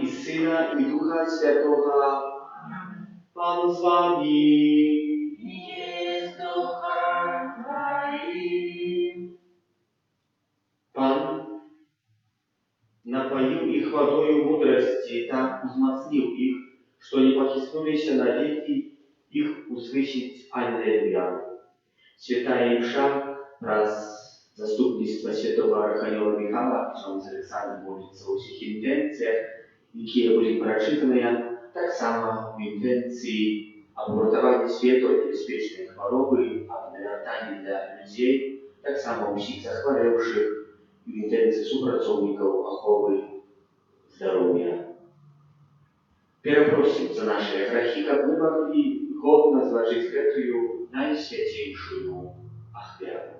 і Сина, і Духа Святого. Пан з вами. І з Духом Твоїм. Pan напоил их водою мудрости, так узмацнил их, что не похиснулись на веки их услышать Аллилуйя. Святая Мша, раз заступництва святого Архангела Михаила, ksiądz Александр молится о всех интенциях, какие были прочитаны, так само в интенции обуртования святой и беспечной хворобы, об навертании для людей, так само у всех захворевших, в інтенції супрацовників охорони здоров'я. Перепросим за наши грехи, как мы могли годно сложить эту наисвятейшую ахвяру.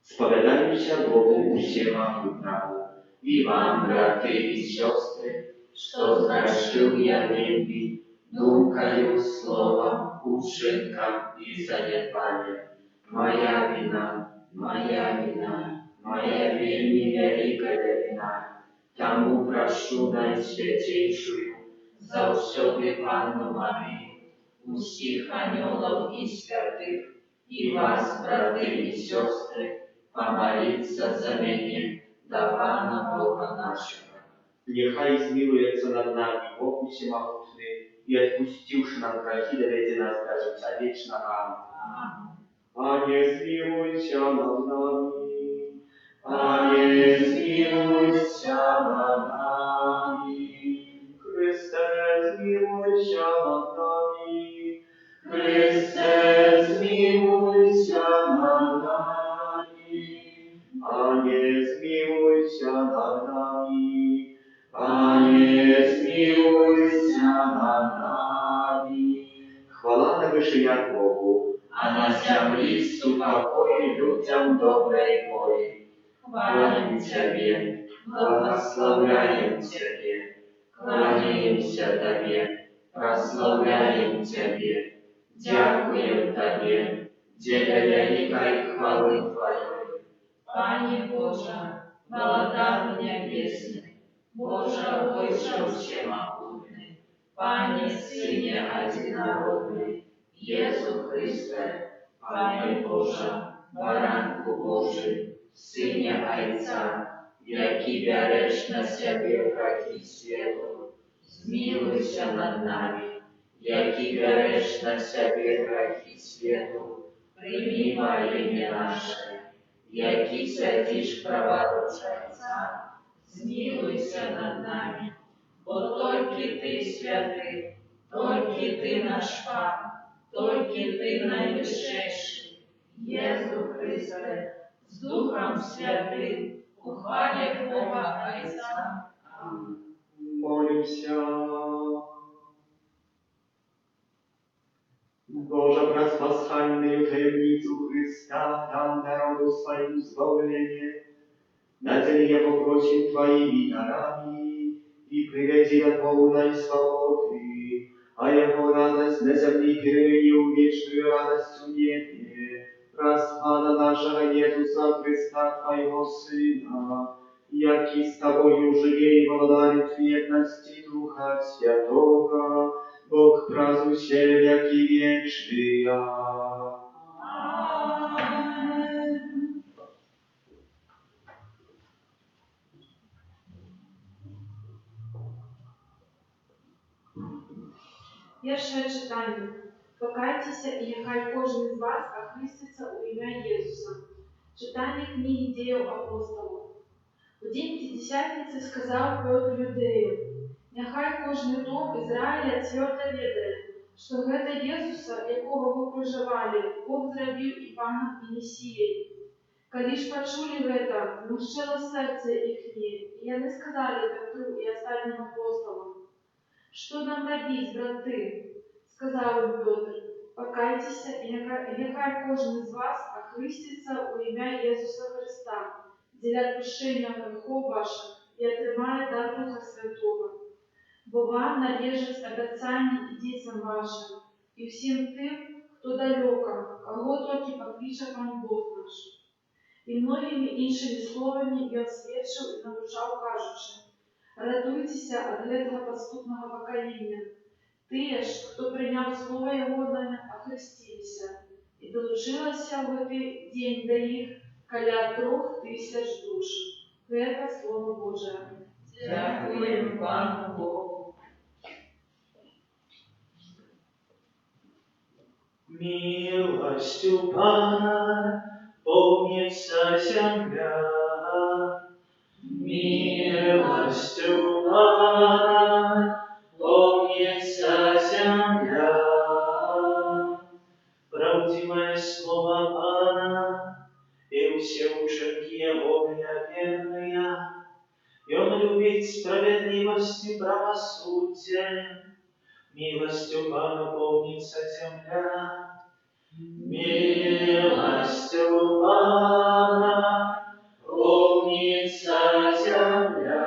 Spowiadajmy Bogu всему праву, и вам, браты и сестры, что згрішив я ними, думкою, словом, учинком и занедбанием. Моя вина, моя вельми великая вина. Тому прошу Найсвятейшую, завсёды Панну Марию, усіх анёлов и святых, и вас, браты и сестры, помолиться за меня, до Пана Бога нашего. Нехай змилуется над нами Бог Всемогутный, и отпустивши нам грехи, доведи нас до життя вечного. Пане, змилуйся над нами. Пане, змилуйся над нами. Христе, змилуйся над нами. Христе, змилуйся над нами. Пане, змилуйся над нами. Пане, змилуйся над нами. Хвала на вышинях Богу, а на землі супокой людям доброй воли. Хвалим Тебе, благословляем Тебе, кланяемся Тебе, прославляем Тебе, дякуем Тебе, для великой хвалы Твоей. Пане Боже, Володар Небесный, Боже Войша Всемогутный, Пане Сыне Одинородный, Иисус Христе, Пане Боже, Баранку Божий, Сыне Отца, який береш на себе грехи світу, змилуйся над нами, який береш на себе грехи світу, прийми моління наше, який сидиш праворуч Отца, змилуйся над нами, бо тільки Ти святий, тільки Ти наш Пан, тільки Ти найвищіший, Єсу Христе, з Духом Святим, у хвалі Бога Отця. Амінь. Молимся. Боже, праспасхальную таємницю Христа, дам народу своему збавление, надели его просим Твоими дарами и приведи до полной свободы, а его радость на земле переменил вечную радость в небе, распада нашего Иисуса Христа, Твоего Сына, яки с Тобою живе и владает в едности Духа Святого, Бог празднующий веки вечные. Перше читання. Покайтеся, і нехай кожен з вас охреститься у ім'я Єсуса. Читання книги Діїв апостолів. У день П'ятдесятниці сказав Петр юдеям: нехай кожний дом Ізраїля твердо ведає, що гэта Єсуса, якого ви проживали, Бог зробив і Паном, і Месією. Коли ж почули гэта, змущило серце їхнє, і вони сказали Петру і остальним апостолам: «Що нам робить, брати?» Сказав їм Петр: «Покайтеся, і нехай кожен з вас охреститься у ім'я Єсуса Христа, для відпущення грехов ваших, і отримає дар Духа Святого. Бо вам належить обіцяння і дітям вашим, і всім тим, хто далеко, кого тільки покличе Пан Бог наш. І многімі іншымі словамі ён сведчыў і навучаў, кажучы: «Радуйцеся ад гэтага падступнага пакалення. Тыя ж, хто прыняў слова ягонае, ахрысціліся, і далучылася ў гэты дзень да іх каля 3000 душ». Гэта Слово Божие. Дякуємо Пану Богу. Милостью Пана полнится земля, милостью Пана полнится земля. Правдивое слово Пана, и все ученики Его верные, и Он любит справедливость и правосудие. Милостью Пана полнится земля, милостью Пана полнится земля.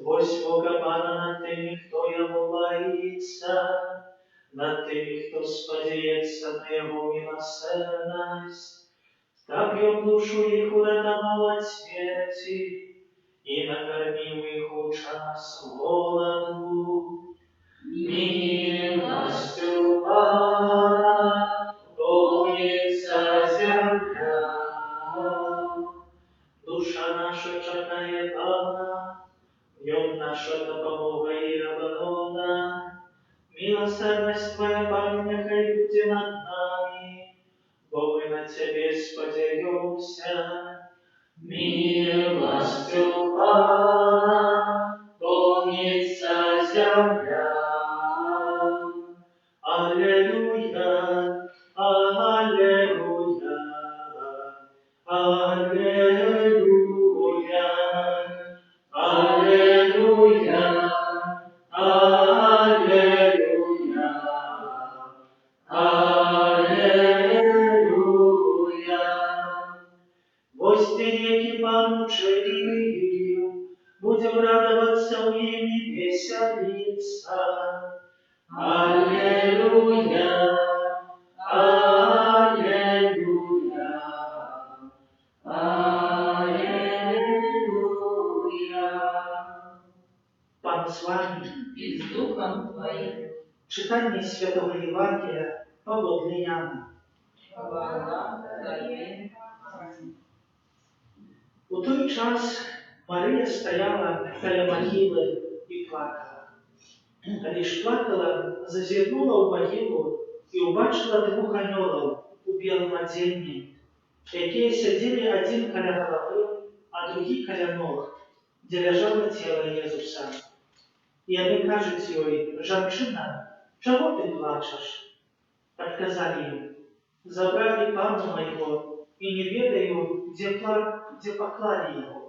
Вось Бога Пана над теми, кто Его боится, над теми, кто сподеется на Его милосердность. Так и Он душу их уратовал от смерти и накормил их у час голоду. Милостью Пана полнится земля. Душа наша чакает Пана, в нем наша допомога и оборона. Милосердность Твоя, Пане, нехай буде над нами, бо мы на Тебе сподеемся. Милостью Пана полнится земля. Аллилуйя, аллилуйя, аллилуйя, аллилуйя, аллилуйя, аллилуйя. Вось те реки Пану чаим, будем радоваться в ним и веселиться. Аллилуйя, аллилуйя, аллилуйя. Пан с вами І з Духом Твоїм. Читание Святого Евангелия по Иоанну. Хвала Тобі. У той час Марія стояла біля могили і плакала. Коли ж плакала, зазирнула у могилу і убачила двох аньолів у білому одінні, які сиділи один каля голови, а другий каля ног, де лежало тіло Єзуса. І вони кажуть їй: «Жінчина, чого ти плачеш?» Отказали їм: «Забрали Пана моего, и не ведаю, где поклали его».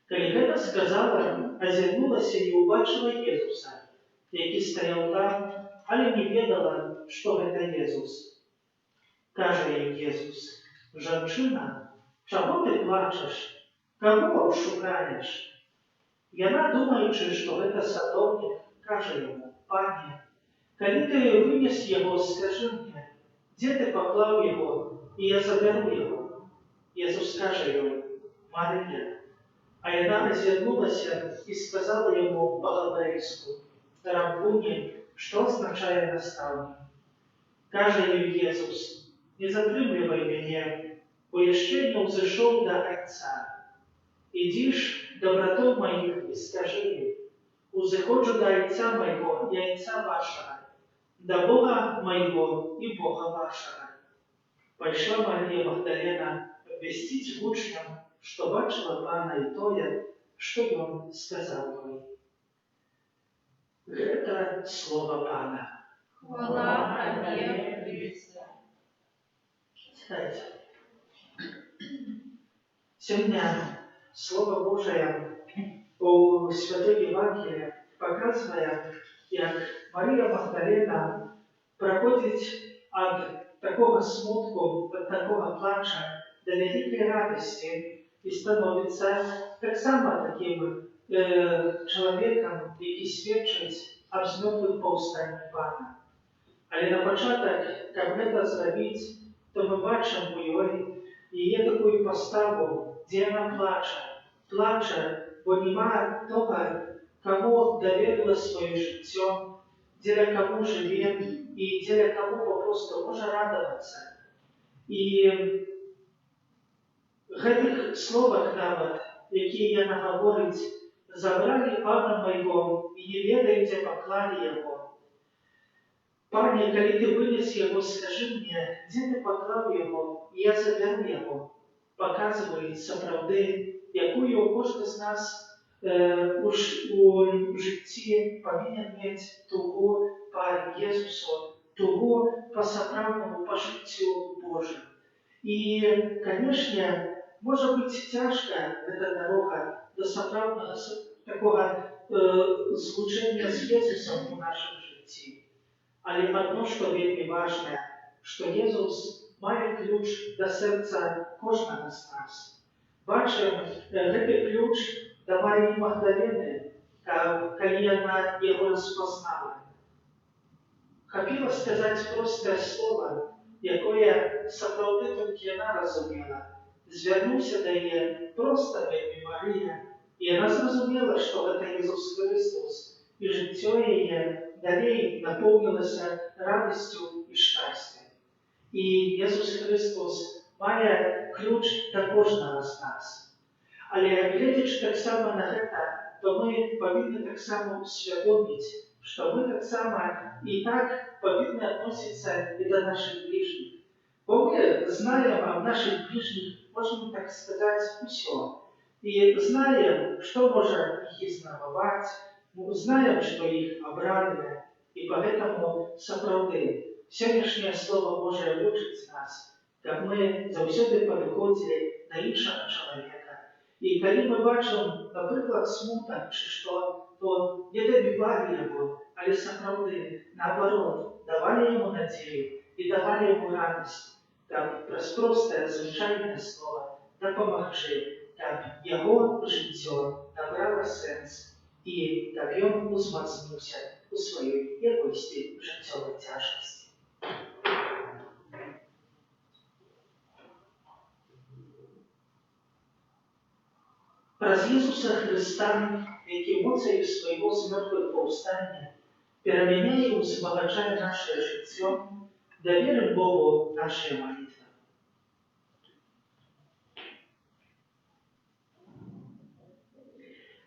Коли гэта сказала, озирнулася і убачила Єзуса, який стояв там, але не ведала, що гэта Єзус. Каже їй Єзус: «Жінчина, чого ти плачеш? Кого шукаєш?» Яна, думаючи, що гэта садовник, каже йому: «Пане, коли ти винес його, скажи мені, де ти поклав його, і я заберу його». Єзус каже йому: «Марія». А яна озирнулася і сказала йому по-габрейську: «Рабуні», що означає наставник. Каже їй Єсус: «Не затримливай мене, бо я ще не взійшов до Отця. Іди ж до братов моїх і скажи їм: узиходжу до Отця моєго і Отця вашого, до Бога моєго і Бога вашого». Пошла Марія Магдалена обвестить учням, что бачила Пана и тое, что он сказал ей. Это слово Пана. Хвала Тобі, Христе. Сядьте. Сегодня Слово Божие у Святой Евангелии показывает, как Мария Магдалена проходит от такого смутку, от такого плача до великой радости и становится так само таким чоловіком, який свідчить об змертвих повстанні Пана. Але на початок, як це зробити, то ми бачимо у її таку поставу, де вона плаче. Плаче, бо немає того, кому довірила своє життя, для кому живе і для кому попросту може радуватися. І гэтых словах нават, якія яна гаворыць, забралі пана майго і не ведаеце, паклалі яго. Пане, калі ты вынес яго, скажы мне, дзе ты паклаў яго, і я забяру яго. Паказваюць сапраўды, якую кожны з нас у жыцці павінен мець тугу па Езусу, тугу па сапраўднаму, па жыццю Божым. І, канешне, можа быць цяжка эта дарога да сапраўднага такога злучэння з Езусам у нашым жыцці. Але адно, што вельмі важнае, што Езус мае ключ да сэрца кожнага з нас. Бачым, гэты ключ да Марыі Магдалены, калі яна яго распазнала. Хапіла сказаць простае слова, якое сапраўды толькі яна разумела. Звярнуўся да яе проста вельмі Марыя, і яна зразумела, што гэта Езус Христос, і жыццё яе далей напоўнілася радасцю і шчасцем. І Езус Христос мае ключ да кожнага з нас. Але гледзячы таксама на гэта, то мы павінны таксама усвядоміць, што мы таксама і так павінны адносіцца і да нашых бліжніх. Бо мы знаем аб нашых бліжніх, можна так сказаць, усё. І знаем, што можа іх ізнававаць, знаем, што іх абрадуе, і поэтому сапраўды сённяшняе Слово Божие вучыць нас, каб мы заўсёды падыходзілі да іншага чалавека. І калі мы бачым, напрыклад, смутак ці што, то не дабівалі яго, але сапраўды, наадварот, давалі яму надзею і давалі яму радасць, каб праз простае звычайнае слово дапамагчы, каб яго жыццё набрала сэнс і каб ён узмацніўся у сваёй якосці жыццёвай цяжкасці. Праз Езуса Христа, які моцаю свайго з мёртвых паўстання перамяняе і узбагачае нашае жыццё, даверым Богу нашыя малітвы.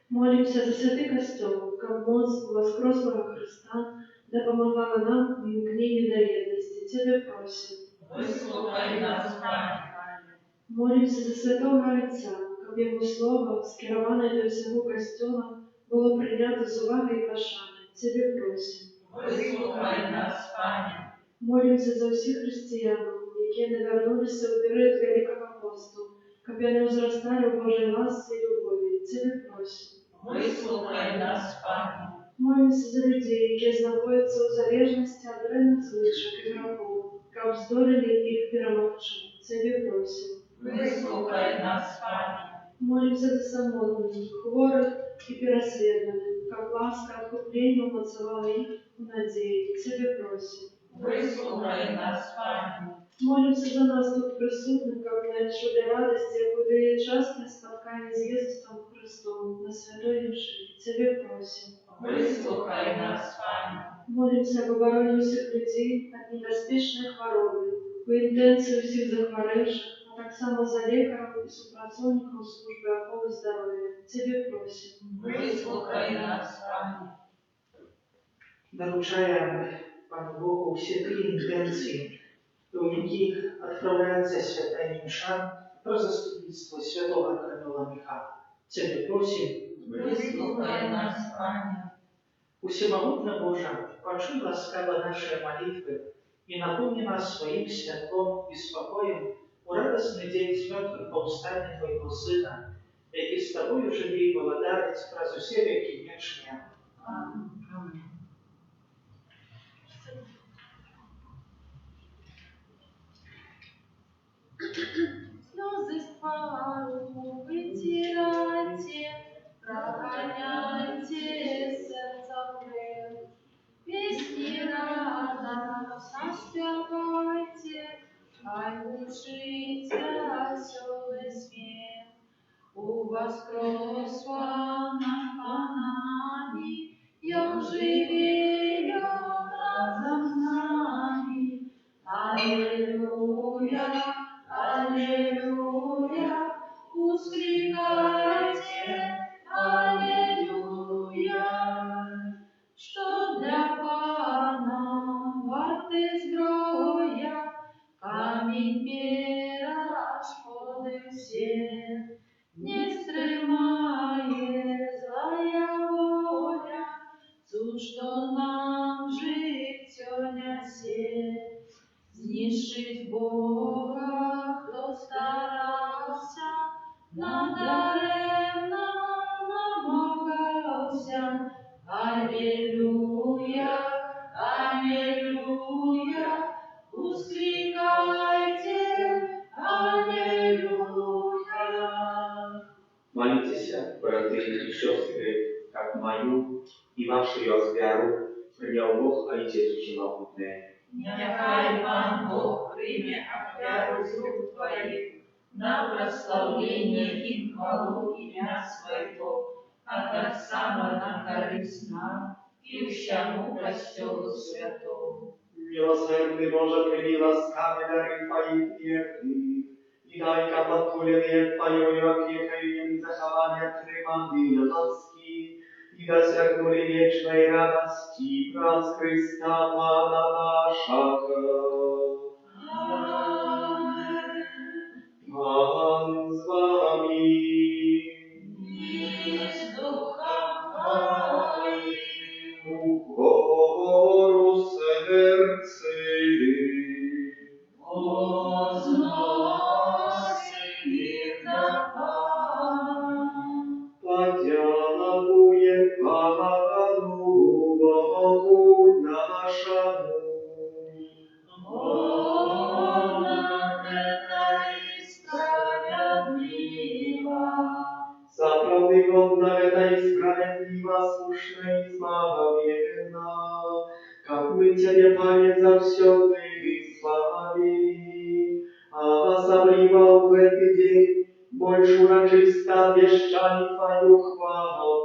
Молимся за святый костел, как моц воскреслого Христа допомагала нам в имкнении до ревности. Тебе просим. Выслухай нас, Пане. Молимся за святого Отця, щоб його слово, скероване до всього костела, було прийнято з уваги і пошани. Тебе просим. Выслухай нас, Пане. Молимся за всіх християн, які не вернулися у період Великого посту, щоб вони зростали в Божій ласці і любові. Тебе просим. Выслухай нас, Пане. Молимся за людей, які знаходяться у залежності від древних звичок і грехов, щоб здолели їх перемогти. Тебе просим. Выслухай нас, Пане. Молимся за самотних, хворих і переслідуваних, щоб ласка відкуплення умацувала їх у надії. Тебе просим. Выслухай нас, Пане. Молимся за нас тут присутних, щоб не чули радості, яку дає часте споткання з Єсусом Христом на святої душі. Тебе просим. Выслухай нас, Пане. Молимся об обороне всіх людей від небезпечної хвороби, у інтенції всіх захворевших, а так само за лікарів і супрацовників служби охорони здоров'я. Тебе просим. Выслухай нас, Пане. Доручаємо Пану Богу всі ті інтенції, у яких відправляється свята Міша про заступництво святого Кардинала Міха. Тебе просим. Выслухай нас, Пане. Усемогутна Божа, почуй ласкаво наші молитви і наповни нас своїм святлом і спокоєм у радосний день з мертвих повстання Твоєго Сина, який з Тобою живе і володарить праз усі віки вічні. Амінь. Слезы с твару вытирайте, прогоняйте сердца грех. Песни радостно спевайте, хай лучиться веселый смех. У воскресла на Канане, и он живет разом с нами. Аллилуйя, аллилуйя, воскликайте, аллилуйя, что для Пана варты зброя, камінь перешкоди все, не стримає злая воля, цу, що нам життя несе. Знищить Бога, хто старався, надаремно намагався. Аллилуйя, аллилуйя, воскликайте, аллилуйя. Молитесь, братья и сестры, как мою и вашу офиару принял Бог Отец Всемогутний. Нехай Пан Бог прийме офяру з рук твоїх на прославлення і хвалу ім'я Своєго, а так само на користь нам і всьому костелу святому. Милосердный Боже, прими ласкавы дары Твоих верных, и дай капотуленные Твоею опекою и захования триманные ласки, и досягнули вечной радости праз Христа Пана нашего. Пан с вами. І з духом твоїм. Укору серце. Возносим їх до Пана. Подякує Пану Богу нашому. Вона та і справедлива. За правды годна это и справедлива, слушна и зловеменна, как мы Тебе, Пане, завсёды славили, а особливо в этот день больше урочисто вещали Твою хвалу.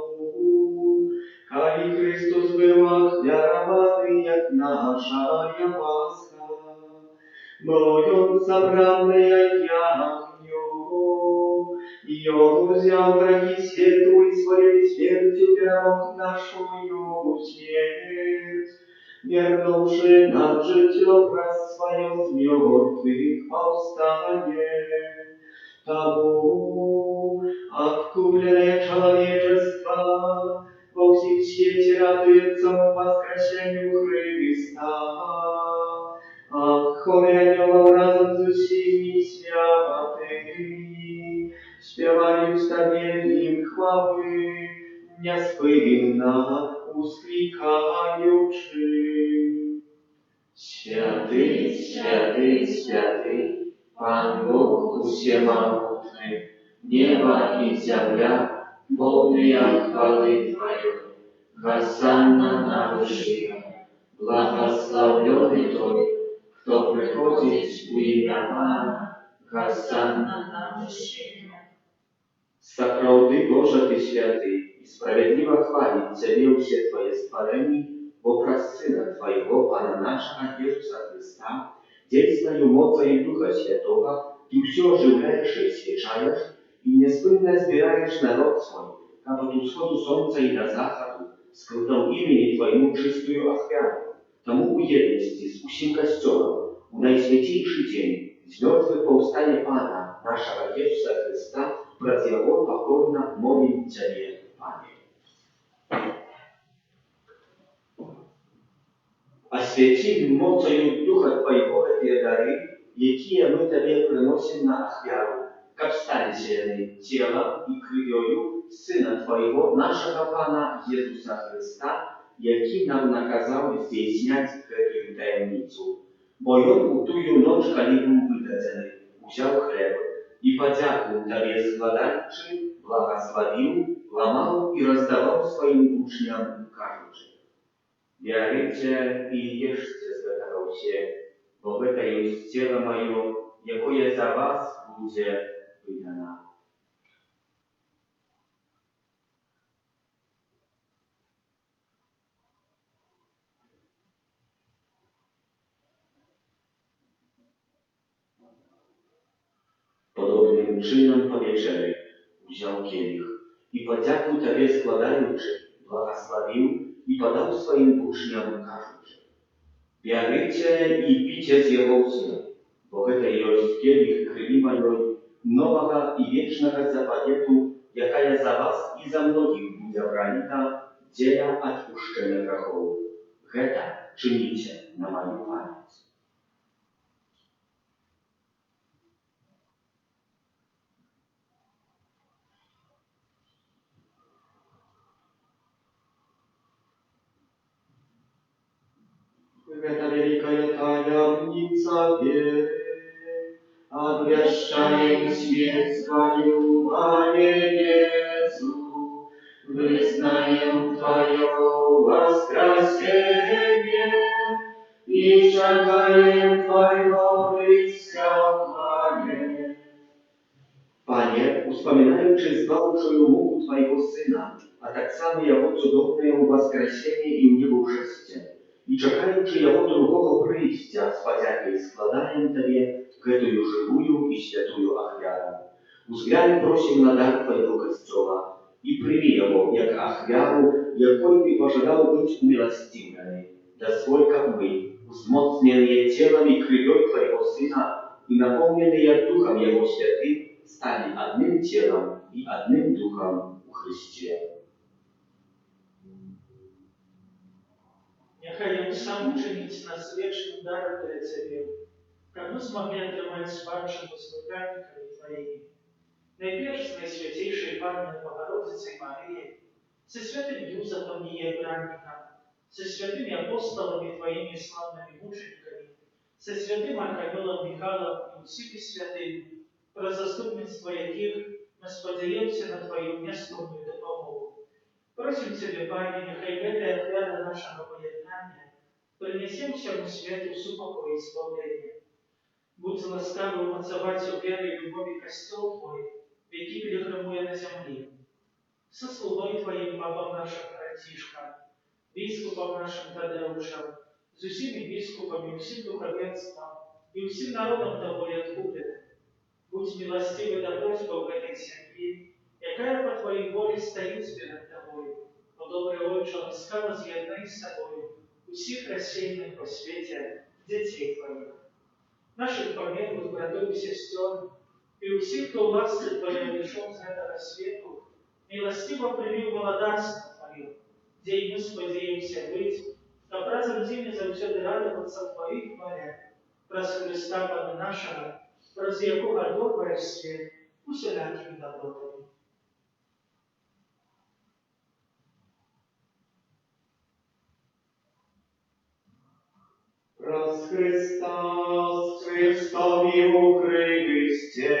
Коли Христос был охвярованный, як наша Пасха, Богом собранная ягню, и Он взял грехи свету и своей смертью перемог нашу смерть, вернувши нам житье праз свое с мертвых повстание. Тому откупленное человечество во всем свете радуется воскресению Христа, а хоре анёлов разом с усими святыми śpiewają stawieniem chwały, niespłynna usklikajuczy. Święty, święty, święty, Pan Bóg Всемогутний, небо и земля, полные хвалы Твоей. Госанна на вышине, благословленный Тот, кто приходит в имя Пана, Госанна на вышине. Сапраўды Божа Ты святый, и справедливо хвалить Тебе все Твои створения, во праз Сына Твоего, Пана нашего Иисуса Христа, действою мocою Духа Святого, Ты все оживляешь и освещаешь, и неспынно сбираешь народ свой, как от усходу солнца и до заходу, скрытом имени Твоему чистую охвяну, тому уедности с усим костелом, в наисвятейший день, с мертвых повстания Пана нашего Иисуса Христа, праз Его покорно молим Тебе, Пане. Освяти мocою Духа Твоего эти дары, якія мы Тебе приносим на ахвяру, как стали зелены телом и кровью Сына Твоего, нашего Пана Иисуса Христа, який нам наказал здійснять эту таємницю. Бо Он у тую ночь, коли был выдаден, взял хлеб и подяку Тебе складаючи, благословил, ломал и раздавал своим учням кажучи: «Берите и ешьте с этого все, bo гэта ёсць цела маё, якое за вас будзе выдана. Podobnym czynem po wieczerzy wziął kielich i podzięku Tobie składający, błogosławił i podał swoim uczniom, każąc: Bierzcie i picie z jego usta, bo to jest kielich krwi mojej, nowego i wiecznego zapału, jaka jest za was i za mnogich będzie prolita, dzieła odpuszczenia grzechów. To czynicie na moją pamięć. Это великая tajemnica wiery, obwieszczają śmierć Twoją, Panie Jezu, wyznają Twoje wskrzesienie i czekają Twojego wyjścia w chwale. Panie, wspominając zbawczą muku Twojego Syna, a tak samo Jego cudowne wskrzesienie i niebowszestwie, i czekaючи Його другого прийстя, Спасителя, і складаємо Тобі эту живую и святую ахвяру. Узглянь просим на дар Твоего Костела и прими его, як ахвяру, якой Ты пожелал быть умилостивлены, да свой, как мы, узмоцненные телом и кровью Твоего Сына и наполненные Духом Его Святым, стали одним телом и одним Духом у Христе. Нехай Он сам учинить нас вечным даром для Тебе, как мы смогли отримать спадщину с веками Твоими. Найперш с Найсвятейшей Панной Богородицей Марией, со святым Юзефом Иебранником, со святыми апостолами Твоими славными мучениками, со святым Архангелом Михаилом и усими святыми, про заступництво яких мы сподеемся на Твою нескромную допомогу. Просим Тебе, Пане, нехай эта ахвяра нашего поєднання принесем всему свету супокой и избавление. Будь ласкавый умацовать у веры и любови костел Твой, веки перехромуя на земле. Со слугой Твоим, папом нашим Франтишком, бискупом нашим Тадеушем, с усими бискупами, усим духовенством и усим народом Тобой откупленным. Будь милостивый до просьбы в этой семье, якая по Твоей воле стоит перед Тобой. О добрый Отче, ласкаво з'єднай з собою усіх рассеянных по свете детей Твоих, наших померлых братов и сестер, и усіх, кто власти Твоей лишен с этого свету, милостиво прими в молодарство Твое, где и мы сподеемся быть, как разом зимне завсёды радоваться в Твоей хвале, праз Христа Пана нашего, праз якого доброе свет усілякими добротами. Раз Христос, Христоwi u Chryście,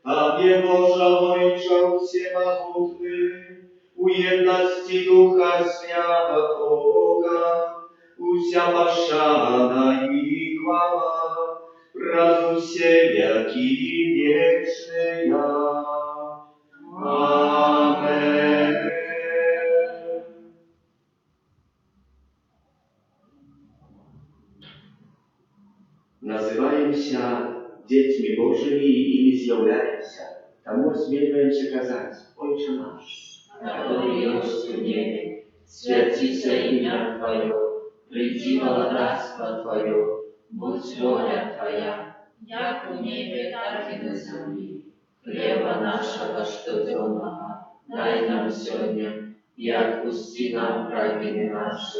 Tobie Boże Ojcze Всемогутny, u jedności Ducha Świętego, usia paszana i chwała, prazu się wieki wieczny ja. Amen. Называем się dziećmi Bożymi i imi zjawiają się. Тому осмеливаем się казать: Ojcze nasz, который есть в небе, святится имя Твое, приди володарство Твое, будь воля Твоя, як в небе, так и на земле. Хлеба нашего штоденного дай нам сегодня, и отпусти нам провины наши,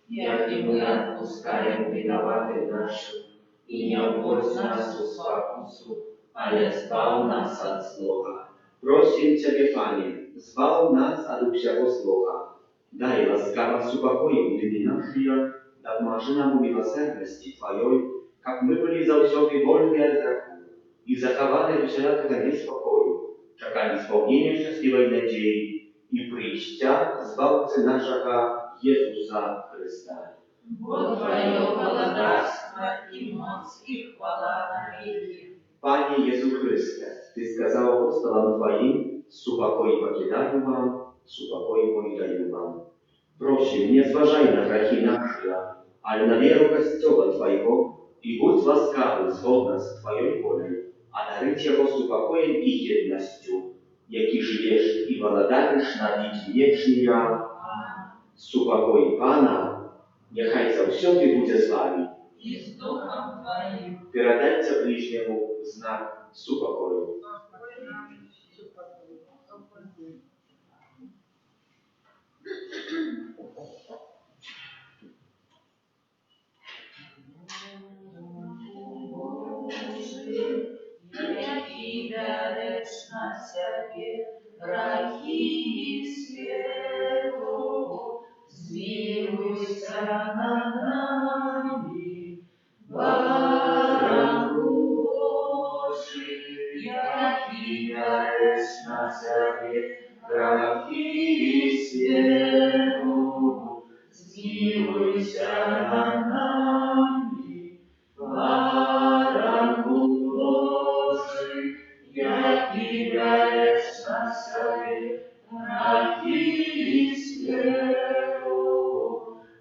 як и мы отпускаем виноватым нашим, и не вводь нас в спокусу, ale zbaw nas od zła. Просим Ciebie, Panie, zbaw nas od всего злого. Дай ласкаво супокой дни наши, да поможи нам в милосердности Твоей, как мы были завсёды вольны от греха и захованы всякого неспокою, czekali исполнения счастливой надеи и прийścia Zbawcy naszego Jezusa Chrysta. Бо Твое благодарство и моц и хвала навеки. Panie Jezu Chryste, Ty skazał apostolom Twoim, supokoj покидаю вам, supokoj mój daję wam. Prosim, nie zważaj na grzechy nasze, ale na wierę Kościoła Twojego i bądź łaskawy zgodnie z Twoją wolą, a daryć Jego supokojem i jednością, jaki żyjesz i władajesz na wieki wieczny. Supokoj Pana, niechaj zawsze będzie z Wami. И с Духом Твоим. Передайте ближнему знак супокою. Який береш на себе грехи світу, змилуйся над нами, барану Божий, який береш на себе грехи світу, змилуйся над нами, барану Божий, який береш на себе грехи світу,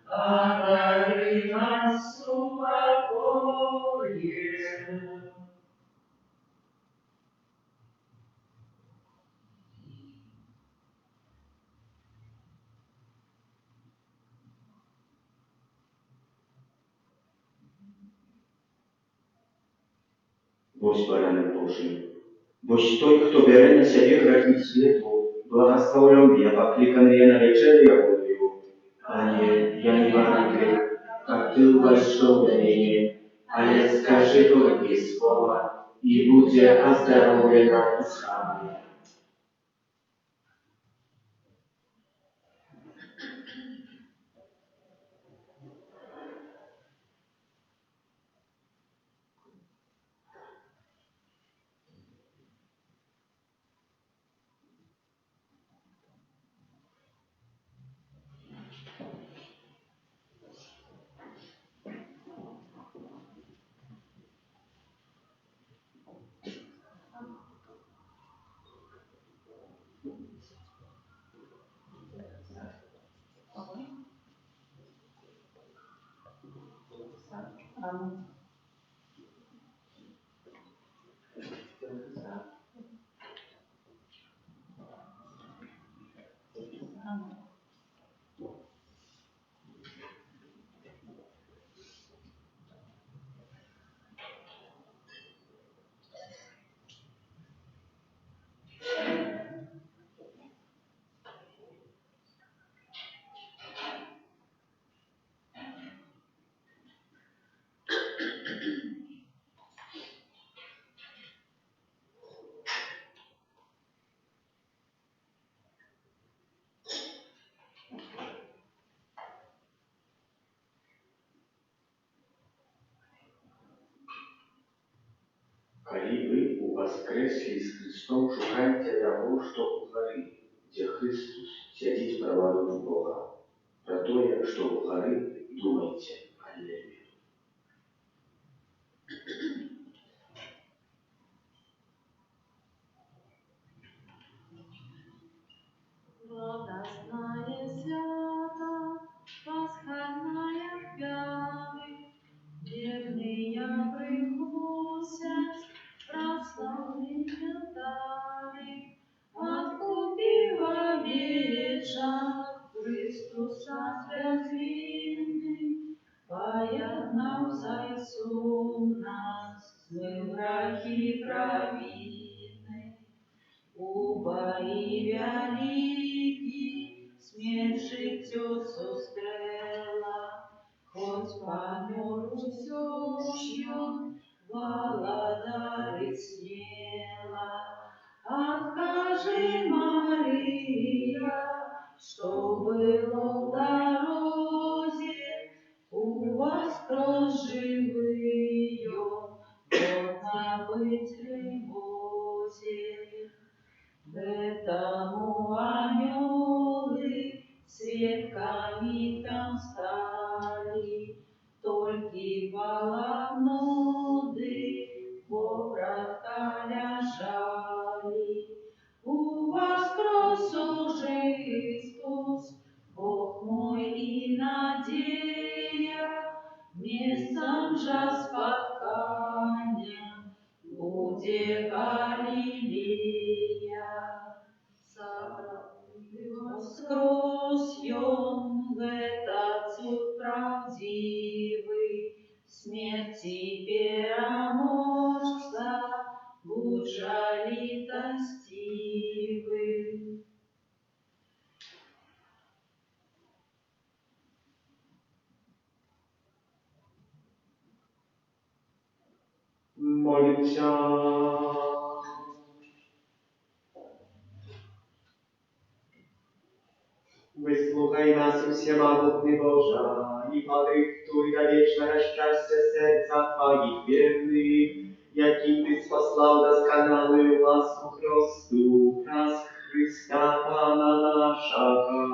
а дари нас супокоєм. Boś baranek Boży, boś Той, kto bierze na siebie grzechy światu, błogosławiony, a poklиканный na wieczerę Bożą. Panie, ja nie barankę, jak Ty uważał do mnie, ale skaży только słowa i będzie ozdrowiona dusza moja. Коли вы у воскресли с Христом, шукайте того, что у горы, где Христос сидит правою Бога. Про то, что у горы, думайте. Аллилуйя. Радостная свята, пасхальная п'яви, вірния приносять, прославлення далі, откупила веча Христуса святвинный, поєднав зайцу нас, змив грехи провинны. Убої великі, смерть життю зустрела, хоть помер усьощен, благодарить смела. Откажи, Мария, что было в дорозе, у вас кровь живые, можно быть в тревозе. Этому анёлы свідками там стали, співала ноди, побрата ляжали. У вас Христос, Бог мой и надея, местом же споткания буде Галилея. Воскрес он в этот суд правдивый, смерти переможца, будь жалитостивый. Молимся. Wysłuchaj nas, всемогутный Boża, i podyktuj na wieczne szczęście serca Twoich wiernych, jakim Ty sposlał doskonały łasku Chrystu, przez Chrysta Pana naszego.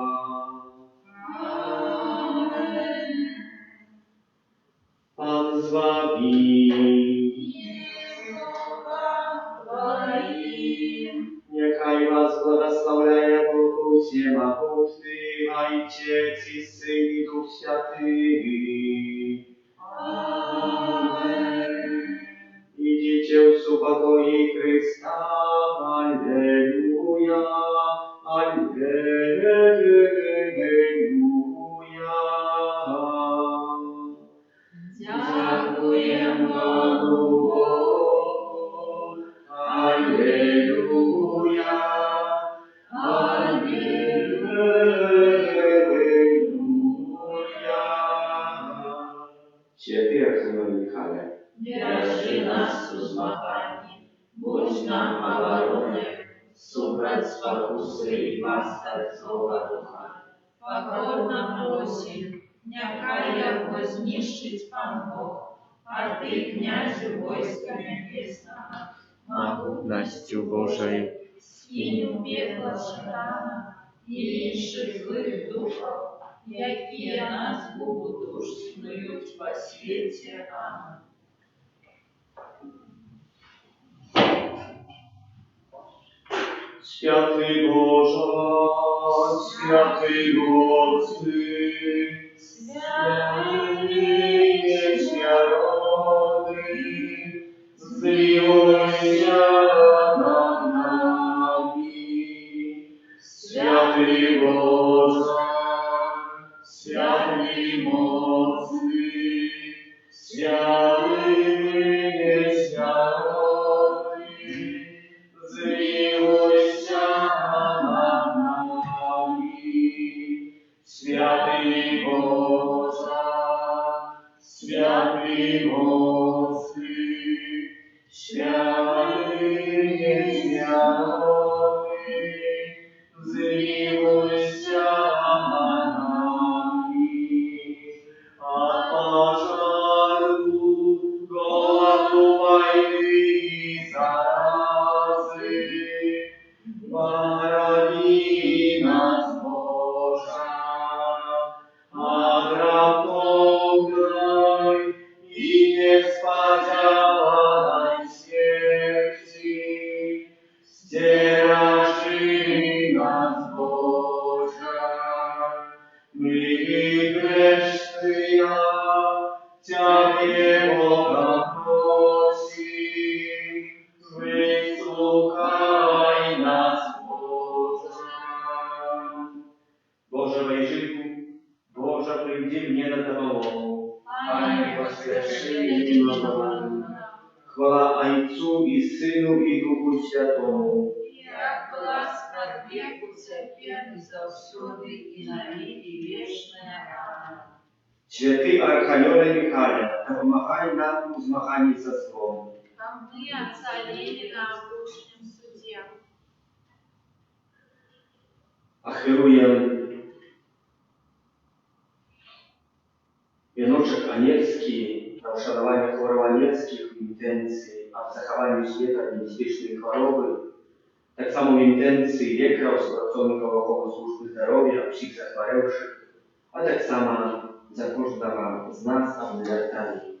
Amen. Pan z Wami. Niechaj was błogosławieje Bóg Wszechmogutny, Ojciec i Syn i Duch Święty. Amen. Idźcie w pokoju Chrysta. Alleluja. Alleluja. Дякуємо Богу. Alleluja. Alleluja. Święty Archanioł Michale, Держи нас у змаганні, будь нам оборони, супроть спокуси і пастор злого духа. Покорно просим, нехай його знищить пан Бог, а ти, князю войска небесного, Могутностью Божией, скинь у пекло сатана і інших злих духов, які нас будуть по світі. Амінь. Święty Boże, Święty Mocny, Święty Nieśmiertelny, zmiłuj się nad nami. Święty Boże, Święty Mocny, Święty Nieśmiertelny, zmiłuj się nad nami. Święty Boże, Święty Mocny, Święty Nieśmiertelny, zmiłuj się nad nami. A pożaru, głodu, wojny i zarazy, broni nas Boże, a drapogaj i niespodzianej śmierci, zdzierasz nas Boże. My grzeszny ja, Ciebie Boga prosim, wysłuchaj nas Boże. Boże wejrzyku, Boże przyjdzie mnie na Tobą. Panie, воскрешение Бога, Chwała Ojcu i Synu i Duchu Świętemu. як была от веку теперь и завсюди, и на веки вечные. Аминь. Święty Archaniole Michale, pomagaj nam u zmaganiu ze złą. А мы оцалели на Божьем суде. Acheruję wienoczek anielski na uszanowanie chorób anielskich w intencji, a w zachowaniu świata niebezpiecznej choroby, tak samo w intencji wiekra współpracowników ochotą służby zdrowia, wszystkich zachorewszych, a tak samo za każdego z nas, obywateli.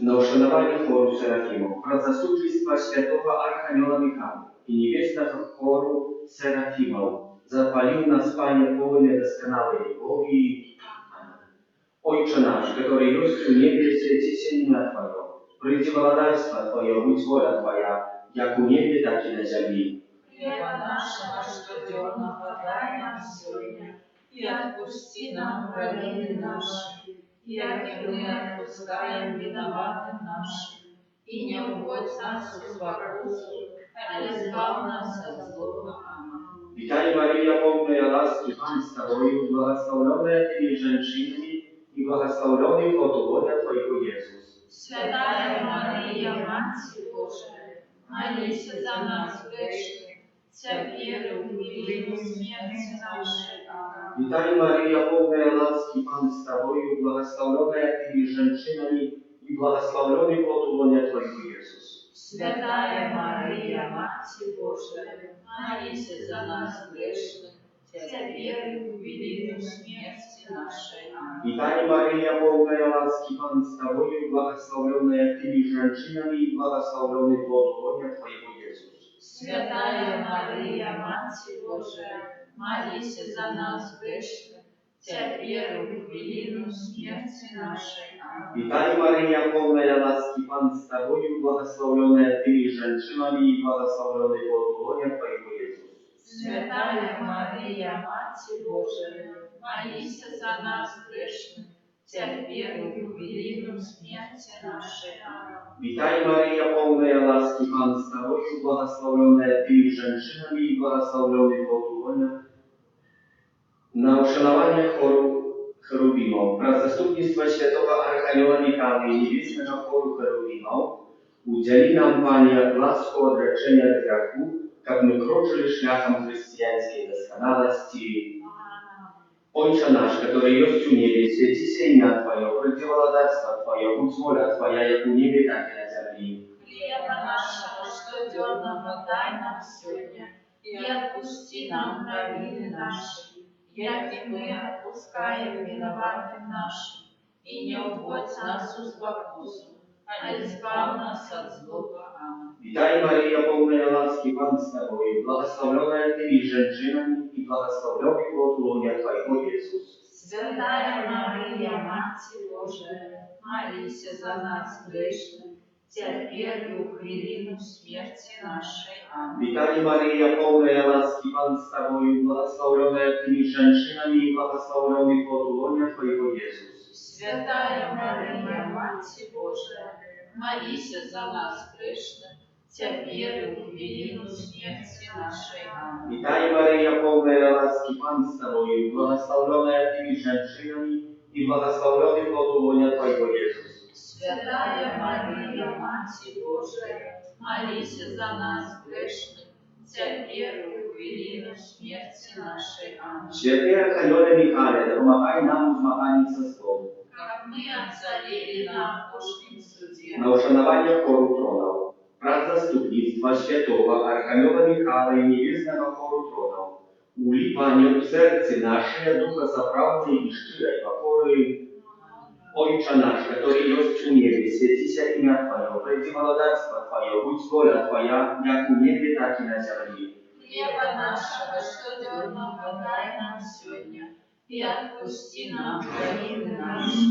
Na uszanowanie chóru Serafimów, wraz zastupnictwa świętego Archanioła Michała i niebiesnego chóru Serafimów, zapalił nas, Panie, pełne doskonałej любові. Ojcze nasz, który jest w niebie, święci się imię Twoje. Przyjdź władarstwo Twoje, будь воля Твоя, jak u niebie, tak i na ziemi. Хлеба нашего штодневного дай нам сегодня, и отпусти нам провины наши, як и мы отпускаем виноватым нашим. И не уводь нас в спокусу, а избавь нас от злого. Аминь. Witaj Maryja, pełna łaski, Pan z Tobою, błogosławiona Ty żeńczynami i błogosławiony potomłonia Twojego Jezus. Святая Мария, Мать Божия, молись за нас грешных, теперь в годину смерти нашей. Аминь. Witaj Maryja, pełna łaski, Pan z Tobою, błogosławiona Ty żeńczynami i błogosławiony potomłonia Twojego Jezus. Святая Мария, Мать Божия, молись за нас грешных, теперь в годину смерти нашей. Аминь. Witaj Maryja, pełna łaski, Pan z Tobою, błogosławiona Ty żeńczynami i błogosławiony potomłonia Twojego Jezus. Святая Мария, Мать Божия, молись за нас грешных, теперь в годину смерти нашей. Аминь. Witaj Maryja, pełna łaski, Pan z Tobою, błogosławiona Ty żeńczynami i błogosławiony potomłonia Twojego Jezus. Святая Мария, Мать Божия, молись за нас грешных, теперь в годину смерти нашей. Аминь. Witaj Maryja, pełna łaski, Pan z Tobою, błogosławiona Ty żeńczynami i błogosławiony potomłonia. Na uszanowanie chóru cherubimów, wraz zastupnictwa świętego Archanioła Michała i niebiesnego chóru cherubimów, udzieli nam, Panie, lasku odreczenia od grzechu, jak my kroczyli szlachem chrześcijańskiej doskonałości. Ojcze nasz, który jest w niebie, święci się imię Twoje, przyjdź władarstwo Twoje, будь воля Твоя, jak u niebie, tak i na ziemi. Хлеба нашего штодневного дай нам сегодня, и отпусти нам провины наши, як и мы отпускаем виноватым нашим. И не уводь нас в спокусу, а избавь нас от злого. Аминь. Witaj Maryja, pełna łaski, Pan z Tobою, błogosławiona Ty żeńczynami i błogosławiony potomłonia Twojego Jezus. Святая Мария, Мать Божия, молись за нас грешных, теперь в годину смерти нашей. Аминь. Witaj Maryja, pełna łaski, Pan z Tobою, błogosławiona Ty żeńczynami i błogosławiony potomłonia Twojego Jezus. Святая Мария, Мать Божия, молись за нас грешных, теперь в годину смерти нашей. Аминь. Witaj Maryja, pełna łaski, Pan z Tobою, błogosławiona Ty żeńczynami i błogosławiony potomłonia Twojego Jezus. Святая Мария, Мать Божия, молись за нас грешных, теперь в годину смерти нашей. Аминь. Święty Archaniole Michale, pomagaj nam w zmaganiu ze złem. Как мы отцарели на Божьем суде. Na uszanowanie chóru tronów, wraz zastupnictwa świętego Archanioła Michała i niebiesnego chóru tronów, uli Panie w serce nasze ducha zaprawnej i szczerej pokory. Ojcze nasz, który jest w niebie, święci się imię Twoje, przyjdź władarstwo Twoje, будь воля Твоя, jak u niebie, tak i na ziemi. Хлеба нашего штодневного дай нам сегодня, и отпусти нам провины наши,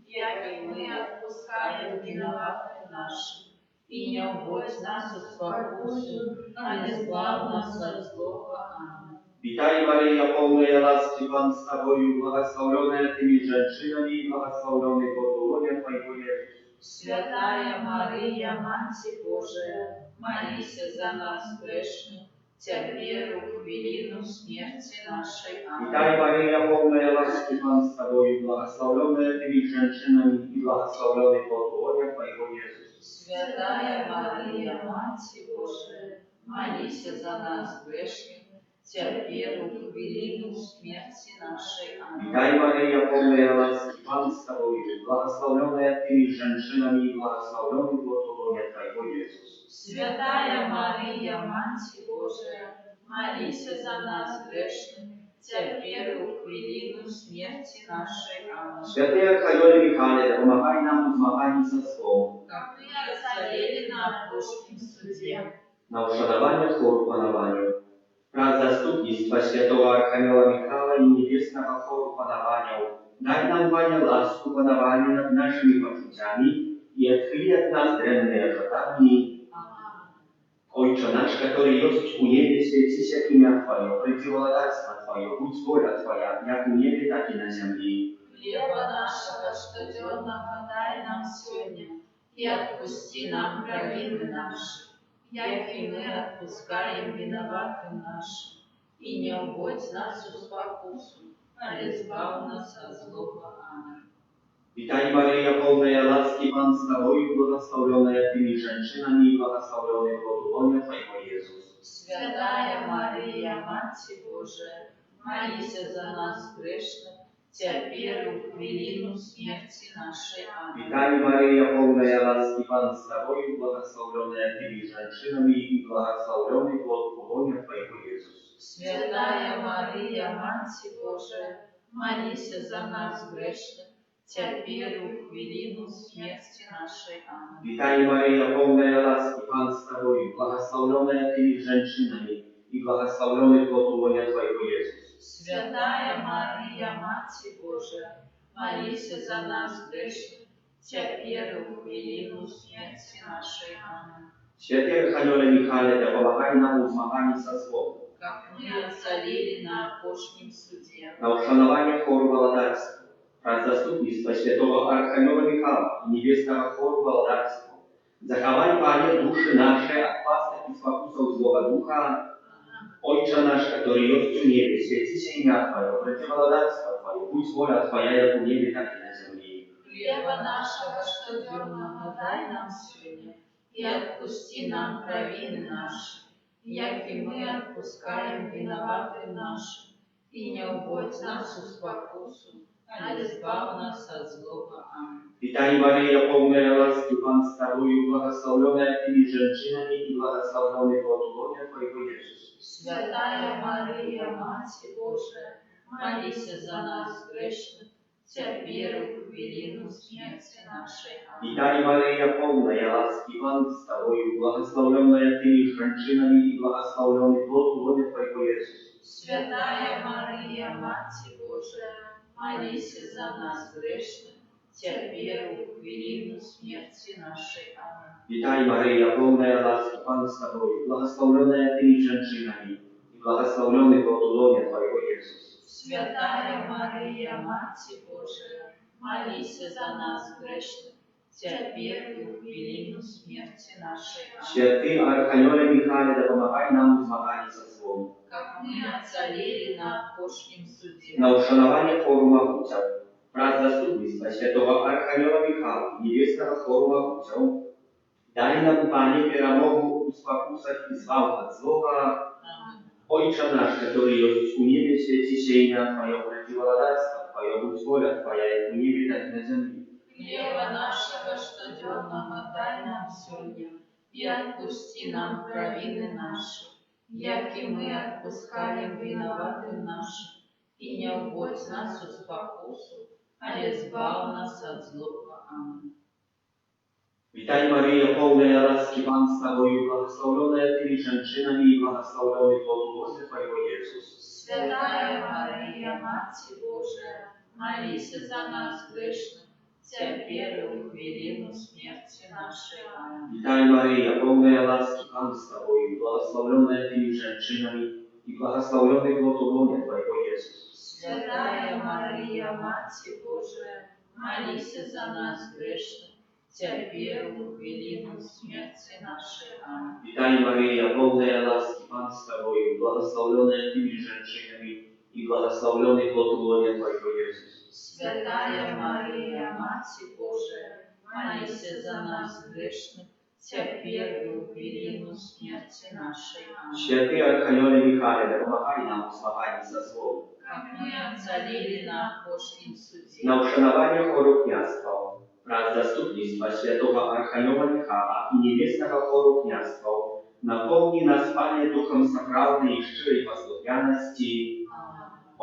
як и мы отпускаем виноватым нашим. И не уводь нас в спокусу, а избавь нас от злого. Аминь. Witaj Maryja, pełna łaski, Pan z Tobою, błogosławiona Ty żeńczynami i błogosławiony potomłonia Twojego Jezus. Святая Мария, Мать Божия, молись за нас грешных, теперь в годину смерти нашей. Аминь. Witaj Maryja, pełna łaski, Pan z Tobою, błogosławiona Ty żeńczynami i błogosławiony potomłonia Twojego Jezus. Святая Мария, Мать Божия, молись за нас грешных, теперь в годину смерти нашей. Аминь. Witaj Maryja, pełna łaski, Pan z Tobою, błogosławiona Ty żeńczynami i błogosławiony potomłonia Twojego Jezus. Святая Мария, Мать Божия, молись за нас грешных, теперь у хвилину смерти нашей. Аминь. Święty Archanioły Michale, pomagaj nam w zmaganiu ze złą, Как мы ocaleli na Bożym sudzie, na uszanowanie chór panowaniu. Wraz zastupnictwa Świętego Archanioła Michała i niebieskiego chóru panowaniu, daj nam, Panie, lasku panowania nad naszymi poczuciami i odchyli od nas drewne żądami. Ojcze nasz, który jest u niebie, święci się imię Twoje, przyjdź władactwo Twoje, будь воля Твоя, jak u niebie, tak i na ziemi. хлеба нашего штоденного дай нам сегодня, и отпусти нам провины наши, як и мы отпускаем виноватым нашим, и не уводь нас в спокусу, а избавь нас от злого. Аминь. Witaj Maryjo, pełna łaski, Pan z Tobою, błogosławiona Tymi żeńczynami i błogosławiony plod łonia Twojego Jezus. Святая Мария, Мать Божия, молись за нас грешных, теперь в хвилину смерти нашей. Аминь. Witaj Maryjo, pełna łaski, Pan z Tobою, błogosławiona Tymi żeńczynami i błogosławiony plod łonia Twojego Jezus. Святая Мария, Мать Божия, молись за нас грешных, теперь в хвилину смерти нашей. Аминь. Witaj Maryjo, pełna łaski, Pan z Tobою, błogosławiona Tymi żeńczynami i błogosławiony plod łonia Twojego Jezus. Святая Мария, Мать Божия, молись за нас грешных, теперь в хвилину смерти нашей. Аминь. Święty Archanioły Michale, pomagaj nam w zmaganiu ze złą, Как мы ocaleli na Bożym sudzie, na uszanowanie chóru wolodarstwa, wraz zastupnictwa Świętego Archanioła Michała i niebieskiego chóru wolodarstwa. Zachowaj, Panie, duszy nasze od pasek i spokusów złego ducha. Ojcze nasz, który jest u niebie, święci się imię Twoje, przyjdź wolodarstwo Twoje, будь воля Твоя, jak u niebie, tak i na ziemi. хлеба нашего штоденного дай нам сегодня, и отпусти нам провины наши, як и мы отпускаем виноватым нашим, и не уводь нас в спокусу, а избавь нас от злого. Аминь. Witaj Maryjo, pełna łaski, Pan z Tobою, błogosławiona Tymi żeńczynami i błogosławiony plod łonia Twojego Jezus. Святая Мария, Мать Божия, молись за нас грешных, теперь в хвилину смерти нашей. Аминь. Witaj Maryjo, pełna łaski, Pan z Tobою, błogosławiona Tymi żeńczynami i błogosławiony plod łonia Twojego Jezus. Святая Мария, Мать Божия, молись за нас грешных, теперь в хвилину смерти нашей. Аминь. Witaj Maryjo, pełna łaski, Pan z Tobою, błogosławiona Tymi żeńczynami i błogosławiony plod łonia Twojego Jezus. Святая Мария, Мать Божия, молись за нас грешных, теперь в хвилину смерти нашей. Аминь. Święty Archanioły Michale, pomagaj nam w zmaganiu ze złą, Как мы ocaleli na Bożym sudzie, na uszanowanie chóru Machucia, wraz zastupnictwa Świętego Archanioła Michała i niebieskiego chóru Machucia. Daj nam, Panie, перемогу у спокусах и zwałkach złoga. Ojcze nasz, który jest u niebie, święci się imię Twoje, przyjdź władactwo Twoje, будь воля Твоя, jak u niebie, tak i na ziemi. хлеба нашего штоденного дай нам сегодня, и отпусти нам провины наши, як и мы отпускаем виноватым нашим, и не уводь нас в спокусу, а избавь нас от злого. Аминь. Witaj Maryjo, pełna łaski, Pan z Tobою, błogosławiona Tymi żeńczynami i błogosławiony plod łonia Twojego Jezus. Святая Мария, Мать Божия, молись за нас грешных, теперь в хвилину смерти нашей. Аминь. Witaj Maryjo, pełna łaski, Pan z Tobою, błogosławiona Tymi żeńczynami i błogosławiony plod łonia Twojego Jezus. Святая Мария, Мать Божия, молись за нас грешных, теперь в хвилину смерти нашей. Аминь. Witaj Maryjo, pełna łaski, Pan z Tobою, błogosławiona Tymi żeńczynami i błogosławiony plod łonia Twojego Jezus. Святая Мария, Мать Божия, молись за нас грешных, теперь в хвилину смерти нашей. Аминь. Święty Archanioły Michale, pomagaj nam w zmaganiu ze złą, Как мы ocaleli na Bożym sudzie, na uszanowanie chóru kniazstwa, wraz zastupnictwa Świętego Archanioła Michała i niebieskiego chóru kniazstwa, napełnij nas, Panie, duchem sakralnej i szczerej posłuchalności.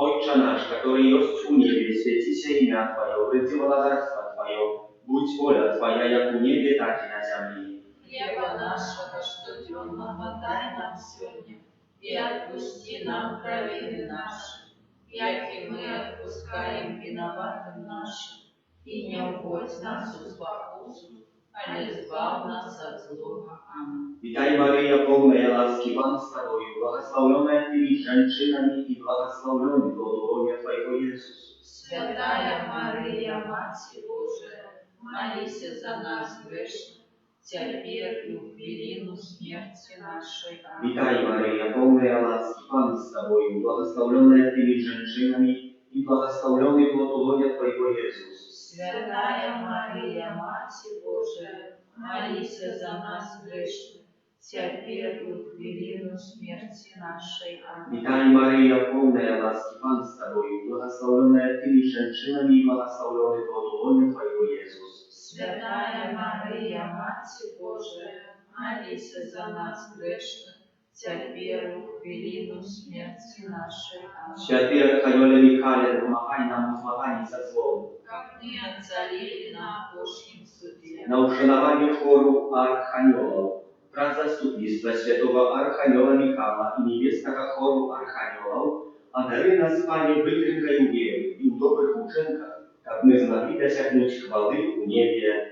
Ojcze nasz, który jest u niebie, święci się imię Twoje, przyjdź władarstwo Twoje, будь воля Твоя, як у небе, так и на земле. Хлеба нашего штодневного дай нам сегодня, и отпусти нам провины наши, як и мы отпускаем виноватым нашим, и не уводь нас в спокусу, а избавь нас от злого. Аминь. Witaj Maryjo, pełna łaski, Pan z Tobą, błogosławiona Tymi żeńczynami i błogosławiony plod łonia Twojego Jezus. Святая Мария, Матерь Божия, молись за нас грешных, теперь и в велину смерти нашей. Аминь. Witaj Maryjo, pełna łaski, Pan z Tobą, błogosławiona Tymi żeńczynami i błogosławiony plod łonia Twojego Jezus. Святая Мария, Матерь Божия, молись за нас грешных, теперь и в велину смерти нашей. Аминь. Witaj Maryjo, pełna łaski, Pan z Tobą, błogosławiona Tymi żeńczynami i błogosławiony plod łonia Twojego Jezus. Святая Мария, Матерь Божия, молись за нас грешных, теперь и в велину смерти нашей. Аминь. Święty Archaniole Michale, pomagaj nam w zmaganiu ze złą. Как мы отцарели на Божьем суде. Na uszanowanie chóru Archaniołów, wraz zastupnictwa świętego Archanioła Michała i niebieskiego chóru Archaniołów, a dary nas, Panie, wytrękaj wiery i w dobrych uczynkach, jak my zmogli dosięgnąć chwały u niebie.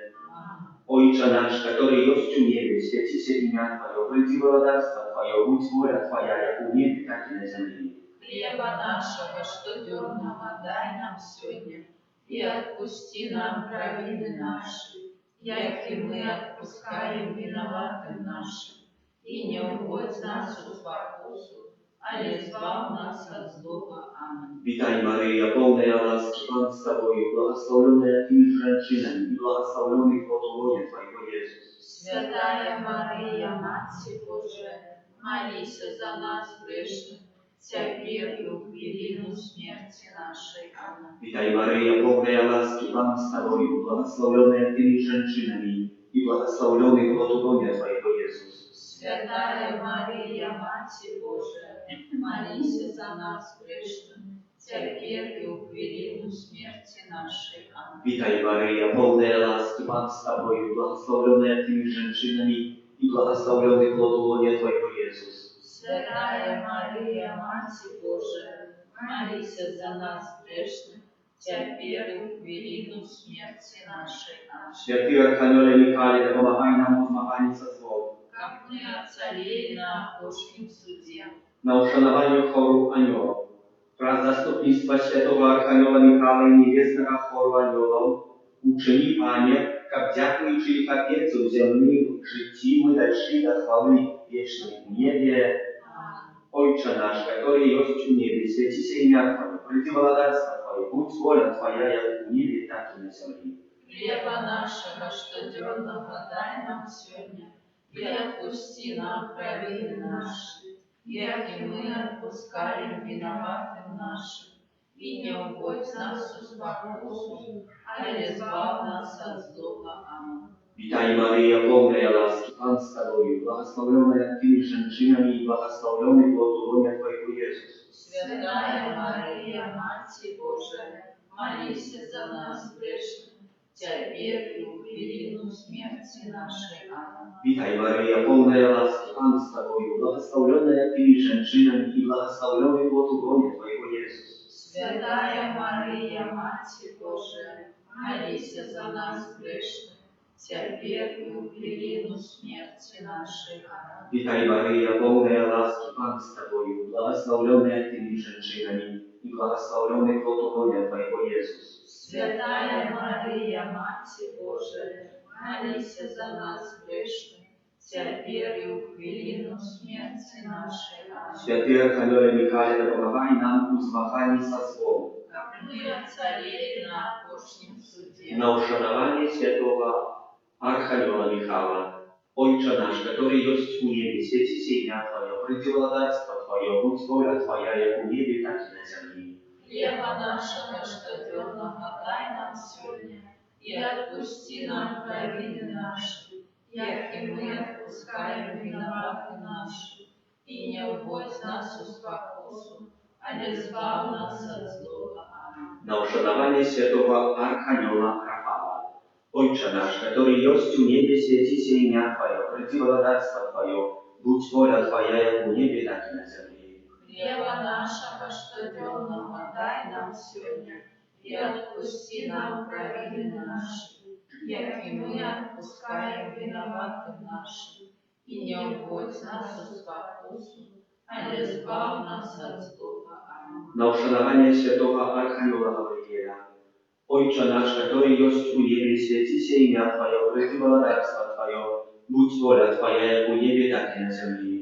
Ojcze nasz, który jest u niebie, święci się imię Twoje, przyjdź władarstwo Twoje, будь воля Твоя, jak u niebie, tak i na ziemi. Хлеба нашего штодневного дай нам сегодня, и отпусти нам провины наши, як и мы отпускаем виноватым нашим, и не уводь нас в спокусу, а избавь нас от злого. Аминь. Witaj Maryjo, pełna łaski, Pan z Tobą, błogosławiona Tymi żeńczynami i błogosławiony plod łonia Twojego Jezus. Святая Мария, Матерь Божия, молись за нас грешных, теперь и в велину смерти нашей. Аминь. Witaj Maryjo, pełna łaski, Pan z Tobą, błogosławiona Tymi żeńczynami i błogosławiony plod łonia Twojego Jezus. Святая Мария, Матерь Божия, молись за нас грешных, теперь и в велину смерти нашей. Аминь. Witaj Maryjo, pełna łaski, Pan z Tobą, błogosławiona Tymi żeńczynami i błogosławiony plod łonia Twojego Jezus. Святая Мария, Матерь Божия, молись за нас грешных, теперь и в велину смерти нашей. Аминь. Święty Archaniole Michale, pomagaj nam w zmaganiu ze złą. Как мы отцарели на Божьем суде. Na uszanowanie chóru aniołów, wraz zastupnictwa świętego Archanioła Michała i niebieskiego chóru aniołów, uczyni Panie, jak dziękując ich opiece w ziemnym życiu, my doszli do chwały wiecznej w niebie. Ojcze nasz, który jest u niebie, święci się imię Twoje, przyjdź władarstwo Twoje, будь воля Твоя, jak u niebie, tak i na ziemi. Хлеба нашего штодневного дай нам сегодня, и отпусти нам провины наши, як и мы отпускаем виноватым нашим, и не уводь нас в спокусу, а избавь нас от злого. Аминь. Witaj Maryjo, pełna łaski, Pan z Tobą, błogosławiona Tymi żeńczynami i błogosławiony plod łonia Twojego Jezus. Святая Мария, Матерь Божия, молись за нас грешных, теперь и в велину смерти нашей. Аминь. Witaj Maryjo, pełna łaski, Pan z Tobą, błogosławiona Tymi żeńczynami i błogosławiony plod łonia Twojego Jezus. Святая Мария, Матерь Божия, молись за нас грешных, теперь и в велину смерти нашей. Аминь. Witaj Maryjo, pełna łaski, Pan z Tobą, błogosławiona Tymi żeńczynami i błogosławiony plod łonia Twojego Jezus. Святая Мария, Матерь Божия, молись за нас грешных, теперь и в велину смерти нашей. Аминь. Święty Archaniole Michale, pomagaj nam w zmaganiu ze złą. Как мы отцарели на Божьем суде. Na uszanowanie świętego Archanioła Michała. Ojcze nasz, który jest u niebie, święci się imię Twoje, przyjdź władarstwo Twoje, будь воля Твоя, jak u niebie, tak i na ziemi. Хлеба нашего штодневного дай нам сегодня, и отпусти нам провины наши, як и мы отпускаем виноватым нашим, и не уводь нас в спокусу, ale zbaw nas od złego. Amen. Na uszanowanie świętego Archanioła Rafała. Ojcze nasz, który jest u niebie, święci się imię Twoje, przyjdź władarstwo Twoje, будь воля Твоя, jak u niebie, tak i na ziemi. Хлеба нашего ежедневного дай нам сегодня, и отпусти нам провины наши, як и мы отпускаем виноватым нашим, и не вводь нас в спокусу, ale zbaw nas od złego. Amen. Na uszanowanie świętego Archanioła Gabriela. Ojcze nasz, który jest u niebie, święci się imię Twoje, przyjdź władarstwo Twoje, будь воля Twoja, jak u niebie, tak i na ziemi.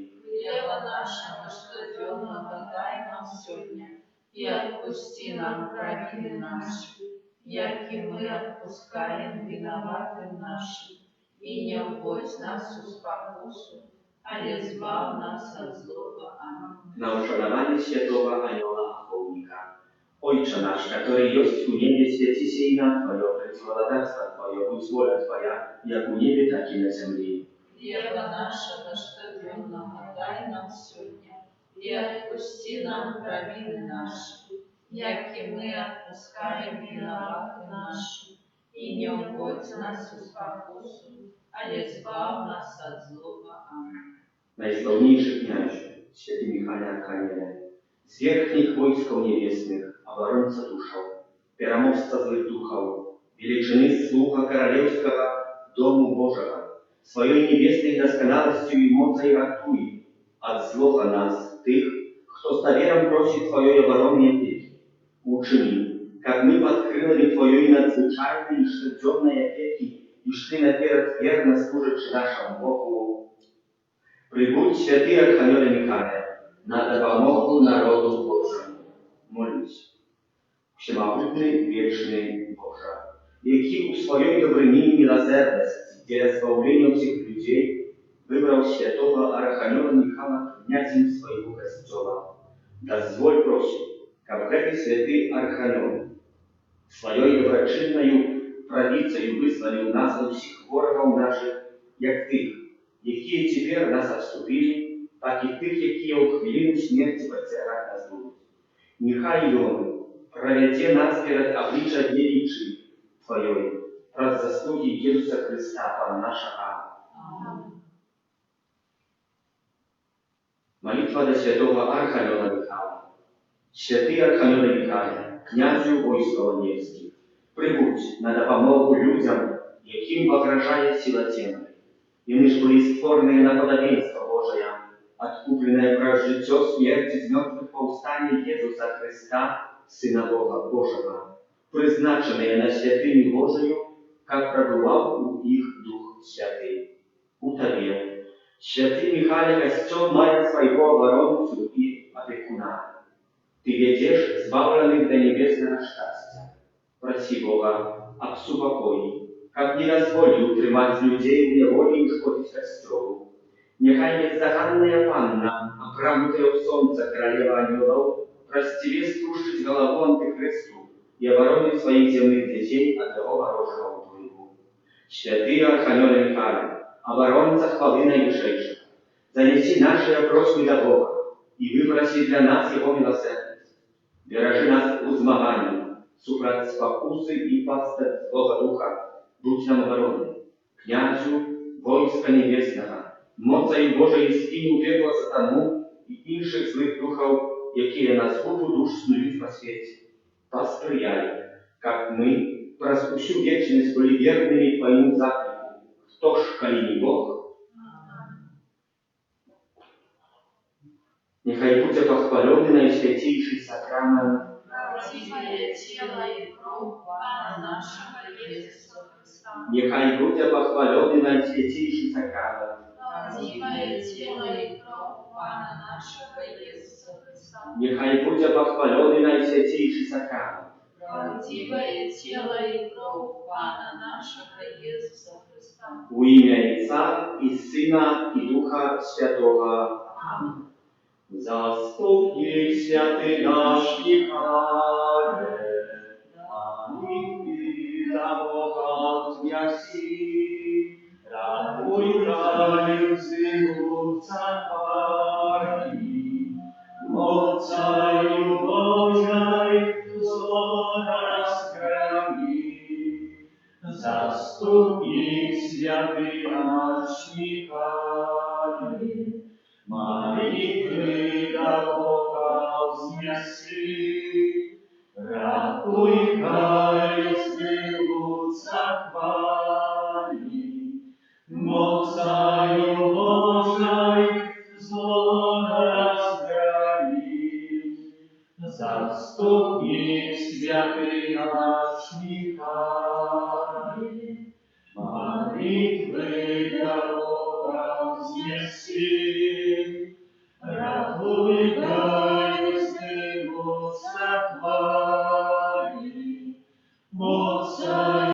Хлеба нашего ежедневного дай нам сегодня, и отпусти нам провины наши, як и мы отпускаем виноватым нашим, и не вводь нас в спокусу, ale zbaw nas od złego. Amen. Na uszanowanie świętego Anioła Ochotnika. Ojcze nasz, który jest u niebie, święci się imię Twoje, przyjdź władarstwo Twoje, будь воля Twoja, jak u niebie, tak i na ziemi. Хлеба нашего ежедневного дай нам сегодня, и отпусти нам провины наши, як и мы отпускаем виноватым нашим, и не вводь нас в спокусу, ale zbaw nas od złego. Amen. Najzdolniejszy kniazie, święty Michale Archaniele, zwierchnik wojsko niebiesnych, obrońca duszą, пераможца złych duchów, величины słucha королевского domu Bożego, swojej niebiesnej doskonałością i mocą ratuj od złego nas, tych, kto z nawierą prosi Twojej obronnej opieki. Uczyni, jak my pod krylami Twojej nadzwyczajnej i szczęśliwej opieki i szli naперед wierno służyć naszemu Bogu. Прибудь, святый Архангеле Михаил, на допомогу народу Божому. Молюсь. Всемогутний, вічний Боже, який у своїй добрині і милосердності для збавлення всіх людей вибрав святого Архангела Михаила князем своего костела. Дозволь просить, как этот святый Архангел своей доброчинною правицею вызволил нас от всех ворогов наших, як тих, які тепер нас отступили, так і тих, які у хвилину смерті поцягать нас будуть. Нехай Йон проведе нас перед обличчя величі Твоєї, про заслуги Ісуса Христа, Пана нашого. Молитва до святого Архангела Михаила. Святий Архангеле Михайле, князю войска Небесних, прибудь на допомогу людям, яким погрожає сила темної. Ими ж были створенные на подобенство Божие, откупленное про житье смерти из мертвых повстания Иисуса Христа, Сына Бога Божьего, призначенные на святыню Божию, как пробывал у их Дух Святый. У Тебе, святый Михаил, костел мая своего оборонцу и опекуна. Ты ведешь избавленных до небесного счастья. Проси Бога об супокои, как не дозволил утримать людей в неволе и шкодить костелу. Нехай бездоганная Панна, оправдутая в солнце королева ангелов, простиве струшить голову антихристу и оборонит своих земных детей от его ворожего впливу. Святый Архангеле Михаил, оборонца хвалы наивысшейших, занеси наши просьбы до Бога и выпроси для нас его милосердность. Бережи нас у змагании, супроть спокусы и пастырь Бога Духа, будь нам обороны, князю войска небесного, мocą Божої скинь у пекло сатану і інших злих духов, які на згубу душ снують по світі. Посприяй, как мы, праз усю вечность были верными Твоему заклику, кто ж, коли не Бог? Нехай буде похваленный наисвятейший сакрамент Тебе тело и кровь Пана нашего Иисуса Христа. Нехай буде похваленный наисвятейший сакрамент Тебе тело и кровь Пана нашего Иисуса Христа. Нехай буде похваленный наисвятейший сакрамент Тебе тело и кровь Пана нашего Иисуса Христа. у имя Отца и Сына и Духа Святого. Аминь. Заступник святый наш Михаил, молитвы за Бога князи, рабой краю сыну царь, мocою зло разграни. Заступник святый наш Михаил, молитвы до Бога вознеси, ратуй каезны луч захвали, мocою Божой зло разграни. Заступник святый наш Михаил, молитвы до Бога вознеси, ратуй каезны луч захвали, мocою